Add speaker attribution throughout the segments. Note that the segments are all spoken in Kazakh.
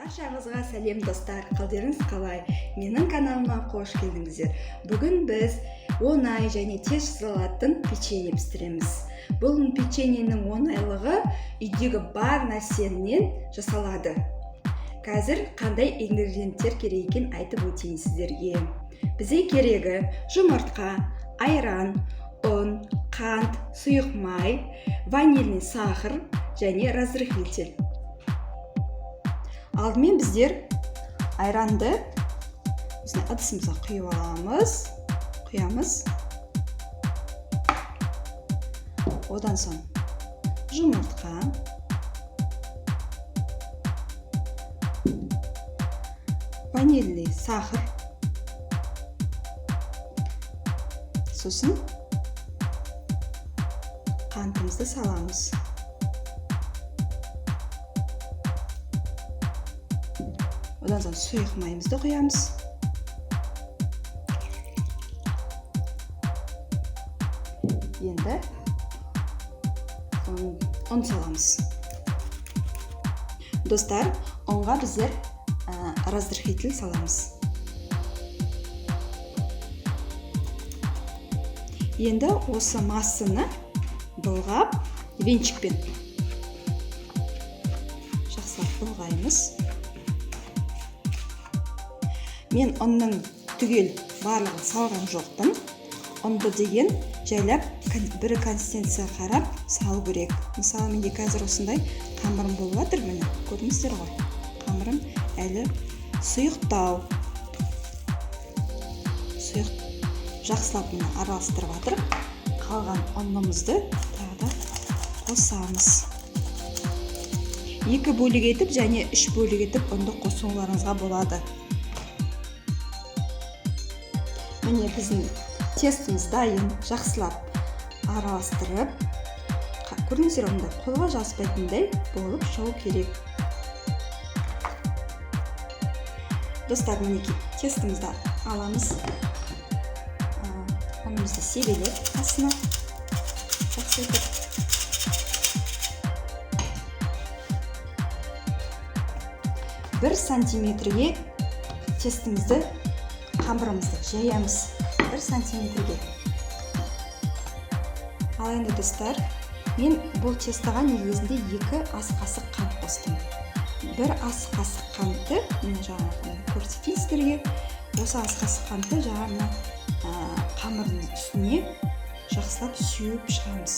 Speaker 1: Баршаңызға сәлем достар, қалдарыңыз қалай? Менің каналыма қош келдіңіздер. Бүгін біз оңай және тез жасалатын печенье пісіреміз. Бұл печеньенің оңайлығы үйдегі бар нәрседен жасалады. Қазір қандай ингредиенттер керек екенін айтып өтейін сіздерге. Бізге керегі жұмыртқа, айран, ұн, қант, сұйық май, ванильный сахар және разрыхлитель. Алдымен біздер айранды ыдысымызға құямыз. Одан соң жұмыртқа, ванильный сахар, сосын қантымызды саламыз. Одан соң сұйық майымызды құямыз. Енді ұн саламыз. Достар, ұнға біздер разрыхлитель саламыз. Енді осы массаны былғап, венчикпен жақсылап былғаймыз. Мен ұнның түгел барлығын салған жоқпын. Ұнды деген жайлап бір консистенция қарап салу керек. Мысалы, менде қазір осындай қамырым болып жатыр, міне, көрдіңіздер ғой. Қамырым әлі сұйықтау. Сұйық жақсылап араластырып жатыр. Қалған ұнымызды тағы да қосамыз. 2 бөлік етіп және 3 бөлік етіп ұнды қосуларыңызға болады. Міне біздің тестіміз дайын, жақсылап араластырып, көрдіңіздер, онда қолға жаспайтындай болып шығу керек. Достар, мінекей тестімізді аламыз. Ұнымызды себелеп астына жақсы етіп. Бір сантиметрге тестімізді, қамырымызды жаямыз. 1 сантиметрге. Ал енді достар, мен бұл тестаға негізінде 2 ас қасық қант қостым. 1 ас қасық қантты, мен жаңағы көрсетейін сіздерге. Осы ас қасық қантты жаңағы қамырдың үстіне жақсылап сүйіп шығамыз.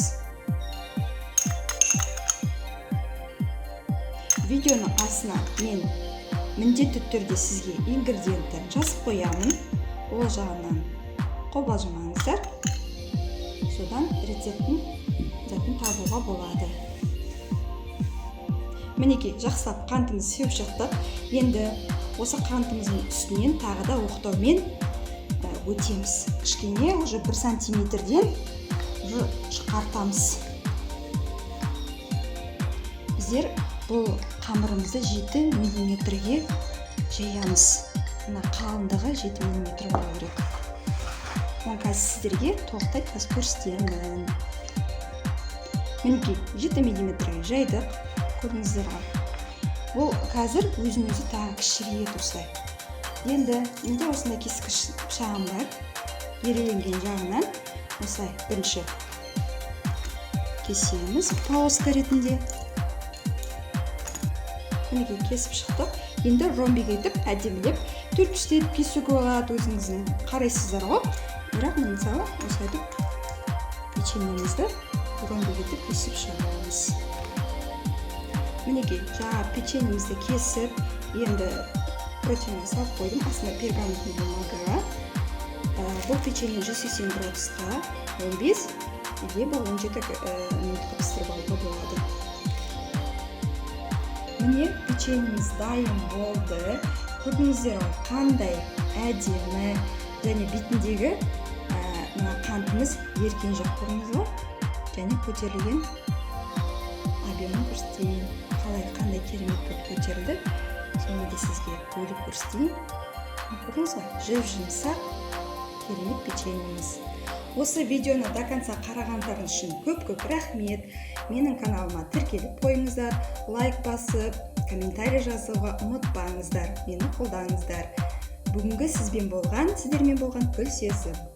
Speaker 1: Видеоның астына мен міндетті түрде сізге ингредиенттерін жазып қоямын. Ол жағынан қобалжымаңыздар. Содан рецептін табуға болады. Мінекей, жақсылап қантымыз сеуіп шықтық. Енді осы қантымыздың үстінен тағы да оқтаумен өтеміз. Кішкене уже 1 сантиметрден шығартамыз. Біздер бұл қамырымызды 7 миллиметрге жаямыз. Мына қалыңдығы 7 миллиметр болу керек. Мен қазір сіздерге тоқтайды көрсетемін. Мінекей 7 миллиметрге жайдық. Көрдіңіздер ғой. Бұл қазір өзін-өзі тағы кішірейеді осылай. Енді менде осындай кескіш пышағым бар. Ереленген жағынан осылай бірінші кесеміз полоска ретінде. Мінекей кесіп шықтық. Енді ромбик етіп, әдемілеп, төртпіштеп кесуге болады, өзіңіздің қарайсыздар ғой. Бірақ мен мысалы осылайтып печеньемізді ромбик етіп кесіп шығарамыз. Мінекей, жаңа печеньемізді кесіп, енді противньге салып қойдым, астына пергаментный бумагаға. Бұл печенье 180 градусқа 15 либо 17 минутқа пісіріп алуға болады. Міне печеньеміз дайын болды. Көрдіңіздер ғой, қандай әдемі және бетіндегі қантымыз ерген жоқ, көрдіңіз ғой? Және көтерілген объемын көрсетейін. Қандай керемет болып көтерілді. Соны да сізге бөліп көрсетейін. Көрдіңіз ғой, жіп-жұмсақ керемет печеньеміз. осы видеоны до конца қарағандарыңыз үшін көп рахмет. Менің каналыма тіркеліп қойыңыздар, лайк басып, комментарий жазуға ұмытпаңыздар, мені қолдаңыздар. Бүгінгі сіздермен болған Гүлсезім.